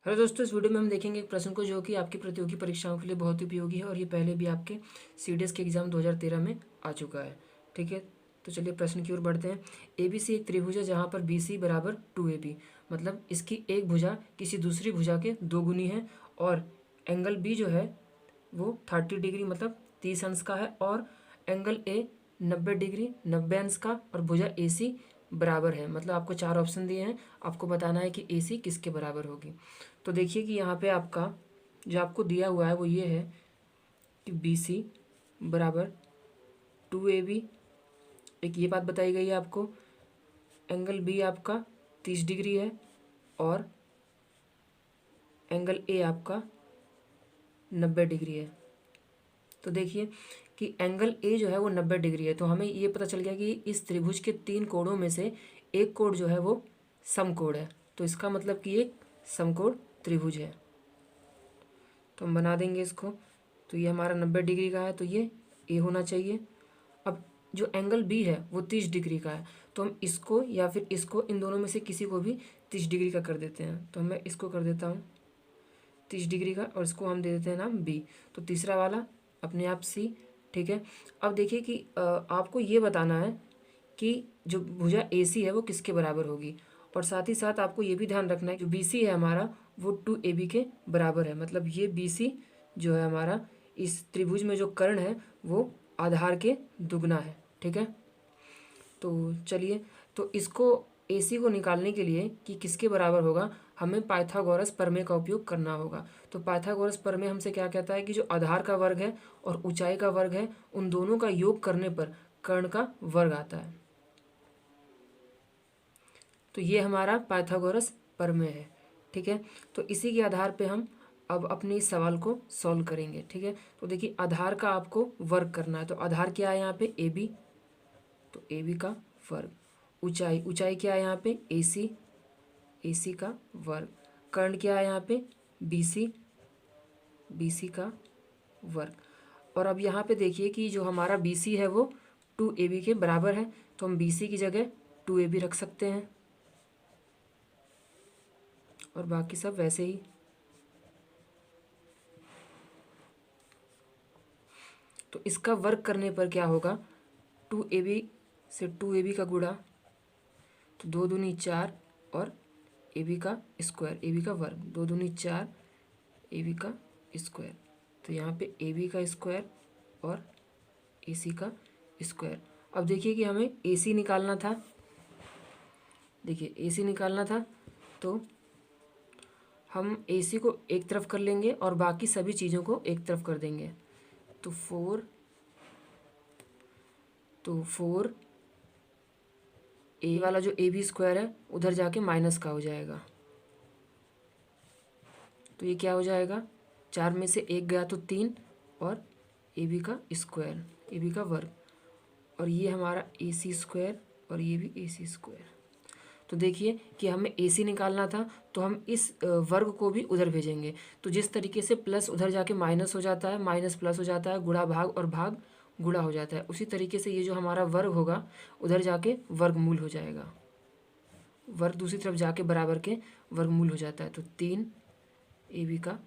Hello दोस्तों, इस video में हम देखेंगे एक प्रश्न को जो कि आपकी प्रतियोगी परीक्षाओं के लिए बहुत उपयोगी है और ये पहले भी आपके सीडीएस के एग्ज़ाम 2013 में आ चुका है। ठीक है, तो चलिए प्रश्न की ओर बढ़ते हैं। ABC एक त्रिभुज है जहाँ पर BC बराबर 2AB, मतलब इसकी एक भुजा किसी दूसरी भुजा के दो गुनी है और एंगल B जो है वो 30 डिग्री मतलब 30 अंश का है और एंगल A 90 डिग्री 90 अंश का और भुजा AC बराबर है। मतलब आपको चार ऑप्शन दिए हैं, आपको बताना है कि AC किसके बराबर होगी। तो देखिए कि यहाँ पे आपका जो आपको दिया हुआ है वो ये है कि BC बराबर 2AB, एक ये बात बताई गई है आपको। एंगल B आपका 30 डिग्री है और एंगल A आपका 90 डिग्री है। तो देखिए कि एंगल A जो है वो 90 डिग्री है, तो हमें ये पता चल गया कि इस त्रिभुज के तीन कोणों में से एक कोण जो है वो समकोण है। तो इसका मतलब कि एक समकोण त्रिभुज है। तो हम बना देंगे इसको। तो ये हमारा 90 डिग्री का है, तो ये A होना चाहिए। अब जो एंगल B है वो 30 डिग्री का है, तो हम इसको या फिर इसको, इन दोनों में से किसी को भी 30 डिग्री का कर देते हैं। तो मैं इसको कर देता हूँ 30 डिग्री का और इसको हम दे देते हैं नाम B। तो तीसरा वाला अपने आप C। ठीक है, अब देखिए कि आपको ये बताना है कि जो भुजा AC है वो किसके बराबर होगी, और साथ ही साथ आपको ये भी ध्यान रखना है जो BC है हमारा वो 2AB के बराबर है। मतलब ये BC जो है हमारा इस त्रिभुज में जो कर्ण है वो आधार के दुगना है। ठीक है, तो चलिए, तो इसको AC को निकालने के लिए कि किसके बराबर होगा, हमें पाइथागोरस प्रमेय का उपयोग करना होगा। तो पाइथागोरस प्रमेय हमसे क्या कहता है कि जो आधार का वर्ग है और ऊंचाई का वर्ग है उन दोनों का योग करने पर कर्ण का वर्ग आता है। तो ये हमारा पाइथागोरस प्रमेय है। ठीक है, तो इसी के आधार पे हम अब अपने इस सवाल को सॉल्व करेंगे। ठीक है, तो देखिए आधार का आपको वर्ग करना है। तो आधार क्या है यहाँ पे AB, तो AB का वर्ग। ऊंचाई, ऊंचाई क्या है यहाँ पे AC, AC का वर्ग। कर्ण क्या है यहाँ पे BC, BC का वर्ग। और अब यहाँ पे देखिए कि जो हमारा BC है वो 2AB के बराबर है, तो हम BC की जगह 2AB रख सकते हैं और बाकी सब वैसे ही। तो इसका वर्ग करने पर क्या होगा, 2AB से 2AB का गुणा, तो 2 दूनी 4 और AB का स्क्वायर, AB का वर्ग, 2 दूनी 4 AB का स्क्वायर। तो यहाँ पे AB का स्क्वायर और AC का स्क्वायर। अब देखिए कि हमें AC निकालना था। देखिए AC निकालना था तो हम AC को एक तरफ कर लेंगे और बाकी सभी चीज़ों को एक तरफ कर देंगे। तो 4 A वाला जो AB स्क्वायर है उधर जाके माइनस का हो जाएगा। तो ये क्या हो जाएगा, 4 में से 1 गया तो 3 और AB का स्क्वायर, AB का वर्ग, और ये हमारा AC स्क्वायर और ये भी AC स्क्वायर। तो देखिए कि हमें AC निकालना था तो हम इस वर्ग को भी उधर भेजेंगे। तो जिस तरीके से प्लस उधर जाके माइनस हो जाता है, माइनस प्लस हो जाता है, गुणा भाग और भाग गुणा हो जाता है, उसी तरीके से ये जो हमारा वर्ग होगा उधर जाके वर्गमूल हो जाएगा। वर्ग दूसरी तरफ जाके बराबर के वर्गमूल हो जाता है। तो 3 AB का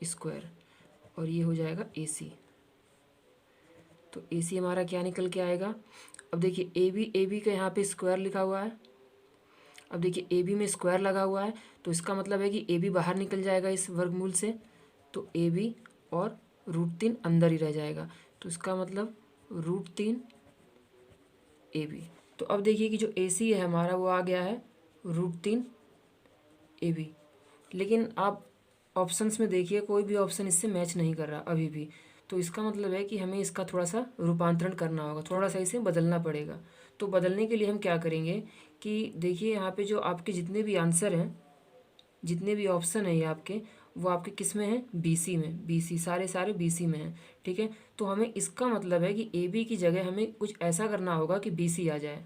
स्क्वायर और ये हो जाएगा AC। तो AC हमारा क्या निकल के आएगा, अब देखिए AB का यहाँ पे स्क्वायर लिखा हुआ है। अब देखिए AB में स्क्वायर लगा हुआ है तो इसका मतलब है कि AB बाहर निकल जाएगा इस वर्गमूल से, तो AB और √3 अंदर ही रह जाएगा। तो इसका मतलब √3 AB। तो अब देखिए कि जो AC है हमारा वो आ गया है √3 AB। लेकिन आप ऑप्शंस में देखिए कोई भी ऑप्शन इससे मैच नहीं कर रहा अभी भी। तो इसका मतलब है कि हमें इसका थोड़ा सा रूपांतरण करना होगा, थोड़ा सा इसे बदलना पड़ेगा। तो बदलने के लिए हम क्या करेंगे कि देखिए यहाँ पे जो आपके जितने भी आंसर हैं, जितने भी ऑप्शन हैं ये आपके, वो आपके किस में हैं, BC में, BC सारे सारे BC में हैं। ठीक है, तो हमें इसका मतलब है कि AB की जगह हमें कुछ ऐसा करना होगा कि BC आ जाए।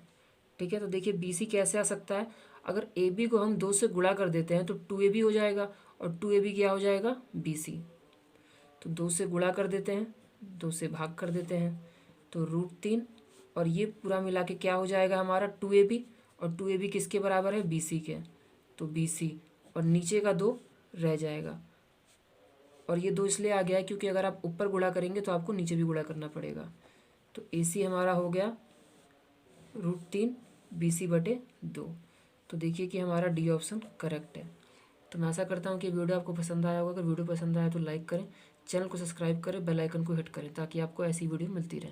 ठीक है, तो देखिए BC कैसे आ सकता है, अगर AB को हम 2 से गुणा कर देते हैं तो 2AB हो जाएगा और 2AB क्या हो जाएगा BC। तो 2 से गुणा कर देते हैं, 2 से भाग कर देते हैं, तो √3 और ये पूरा मिला के क्या हो जाएगा हमारा 2AB, और 2AB किसके बराबर है BC के, तो BC और नीचे का 2 रह जाएगा। और ये 2 इसलिए आ गया है क्योंकि अगर आप ऊपर गुणा करेंगे तो आपको नीचे भी गुणा करना पड़ेगा। तो AC हमारा हो गया √3 BC/2। तो देखिए कि हमारा डी ऑप्शन करेक्ट है। तो मैं आशा करता हूँ कि वीडियो आपको पसंद आया होगा। अगर वीडियो पसंद आया तो लाइक करें, चैनल को सब्सक्राइब करें, बेल आइकन को हिट करें ताकि आपको ऐसी वीडियो मिलती रहे।